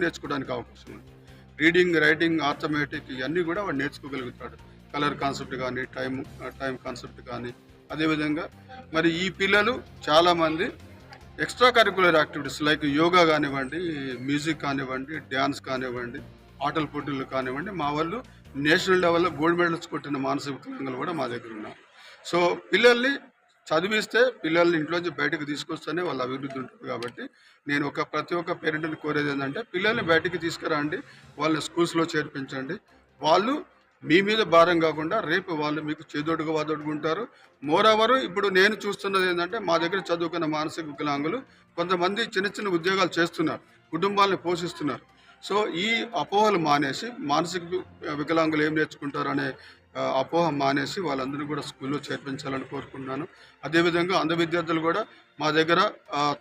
నేర్చుకోవడానికి అవకాశం ఉంది. రీడింగ్, రైటింగ్, ఆర్థమెటిక్ ఇవన్నీ కూడా వాడు నేర్చుకోగలుగుతాడు. కలర్ కాన్సెప్ట్ కానీ, టైం కాన్సెప్ట్ కానీ. అదేవిధంగా మరి ఈ పిల్లలు చాలామంది extra curricular activities like yoga కానివ్వండి, మ్యూజిక్ కానివ్వండి, డ్యాన్స్ కానివ్వండి, ఆటల పోటీలు కానివ్వండి, మా వాళ్ళు నేషనల్ లెవెల్లో గోల్డ్ మెడల్స్ కొట్టిన మానసిక వికలాంగులు కూడా మా దగ్గర ఉన్నారు. సో పిల్లల్ని చదివిస్తే పిల్లల్ని ఇంట్లోంచి బయటకు తీసుకొస్తేనే వాళ్ళ అభివృద్ధి ఉంటుంది. కాబట్టి నేను ప్రతి ఒక్క పేరెంట్ని కోరేది ఏంటంటే పిల్లల్ని బయటికి తీసుకురండి, వాళ్ళని స్కూల్స్లో చేర్పించండి. వాళ్ళు మీ మీద భారం కాకుండా రేపు వాళ్ళు మీకు చేదోడుగా వాదోడుకుంటారు. మోరవరు ఇప్పుడు నేను చూస్తున్నది ఏంటంటే మా దగ్గర చదువుకున్న మానసిక వికలాంగులు కొంతమంది చిన్న చిన్న ఉద్యోగాలు చేస్తున్నారు, కుటుంబాలను పోషిస్తున్నారు. సో ఈ అపోహలు మానేసి మానసిక వికలాంగులు ఏం నేర్చుకుంటారు అనే అపోహ మానేసి వాళ్ళందరినీ కూడా స్కూల్లో చేర్పించాలని కోరుకుంటున్నాను. అదేవిధంగా అంధ విద్యార్థులు కూడా మా దగ్గర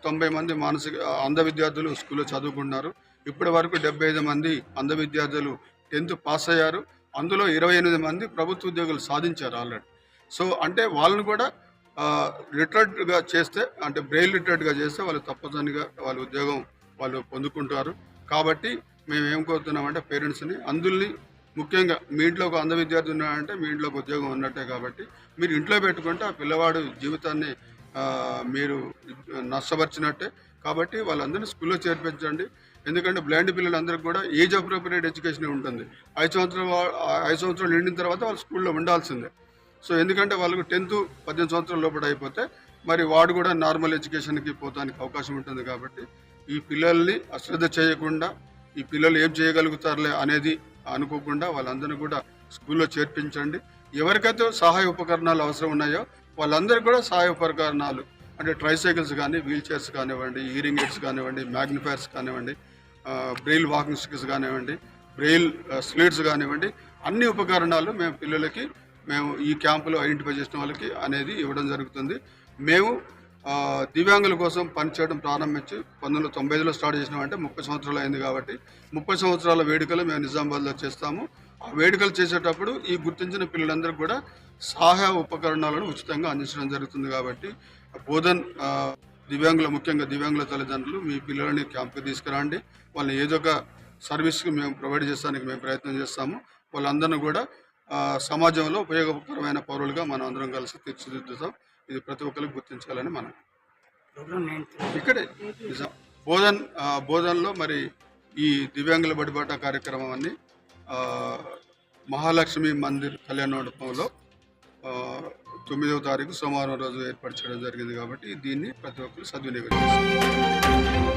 90 మంది అంధ విద్యార్థులు స్కూల్లో చదువుకున్నారు. ఇప్పటి వరకు 75 మంది అంధ విద్యార్థులు 10th పాస్ అయ్యారు. అందులో 28 మంది ప్రభుత్వ ఉద్యోగులు సాధించారు ఆల్రెడీ. సో అంటే వాళ్ళని కూడా లిటరేట్గా చేస్తే, అంటే బ్రెయిల్ లిటరేట్గా చేస్తే వాళ్ళు తప్పనిసరిగా వాళ్ళ ఉద్యోగం వాళ్ళు పొందుకుంటారు. కాబట్టి మేము ఏం కోరుతున్నామంటే పేరెంట్స్ని, అందుల్ని ముఖ్యంగా మీ ఇంట్లో ఒక అంధ విద్యార్థి ఉన్నాడంటే మీ ఇంట్లో ఒక ఉద్యోగం ఉన్నట్టే. కాబట్టి మీరు ఇంట్లో పెట్టుకుంటే ఆ పిల్లవాడు జీవితాన్ని మీరు నష్టపరిచినట్టే. కాబట్టి వాళ్ళందరినీ స్కూల్లో చేర్పించండి. ఎందుకంటే బ్లైండ్ పిల్లలందరికీ కూడా ఏజ్ అప్రోప్రియేట్ ఎడ్యుకేషన్ ఉంటుంది. 5 సంవత్సరాలు నిండిన తర్వాత వాళ్ళు స్కూల్లో ఉండాల్సిందే. సో ఎందుకంటే వాళ్ళకు 10th 18 సంవత్సరాల లోపల అయిపోతే మరి వాడు కూడా నార్మల్ ఎడ్యుకేషన్కి పోతానికి అవకాశం ఉంటుంది. కాబట్టి ఈ పిల్లల్ని అశ్రద్ధ చేయకుండా, ఈ పిల్లలు ఏం చేయగలుగుతారులే అనేది అనుకోకుండా వాళ్ళందరినీ కూడా స్కూల్లో చేర్పించండి. ఎవరికైతే సహాయ ఉపకరణాలు అవసరం ఉన్నాయో వాళ్ళందరికీ కూడా సహాయ ఉపకరణాలు అంటే ట్రైసైకిల్స్ కానీ, వీల్ చైర్స్ కానివ్వండి, హీరింగ్ ఎయిడ్స్ కానివ్వండి, మ్యాగ్నిఫైర్స్ కానివ్వండి, బ్రెయిల్ వాకింగ్ స్టిక్స్ కానివ్వండి, బ్రెయిల్ స్లేట్స్ కానివ్వండి, అన్ని ఉపకరణాలు మేము పిల్లలకి ఈ క్యాంపులో ఐడెంటిఫై చేసిన వాళ్ళకి అనేది ఇవ్వడం జరుగుతుంది. మేము దివ్యాంగుల కోసం పనిచేయడం ప్రారంభించి 1995లో స్టార్ట్ చేసినామంటే 30 సంవత్సరాలు అయింది. కాబట్టి 30 సంవత్సరాల వేడుకలు మేము నిజామాబాద్లో చేస్తాము. ఆ వేడుకలు చేసేటప్పుడు ఈ గుర్తించిన పిల్లలందరికీ కూడా సహాయ ఉపకరణాలను ఉచితంగా అందించడం జరుగుతుంది. కాబట్టి బోధన్ ముఖ్యంగా దివ్యాంగుల తల్లిదండ్రులు మీ పిల్లలని క్యాంప్కి తీసుకురండి. వాళ్ళని ఏదో ఒక సర్వీస్కి మేము ప్రొవైడ్ చేస్తానికి మేము ప్రయత్నం చేస్తాము. వాళ్ళందరినీ కూడా సమాజంలో ఉపయోగకరమైన పౌరులుగా మనం అందరం కలిసి తీర్చిదిద్దుతాం. ఇది ప్రతి ఒక్కరికి గుర్తించాలని మనం ఇక్కడే బోధన్లో మరి ఈ దివ్యాంగుల బడిబాట కార్యక్రమం అన్ని మహాలక్ష్మి మందిర్ కళ్యాణోత్సవంలో 9వ తారీఖు సోమవారం రోజు ఏర్పాటు చేయడం జరిగింది. కాబట్టి దీన్ని ప్రతి ఒక్కరు సద్వినియోగం చేస్తారు.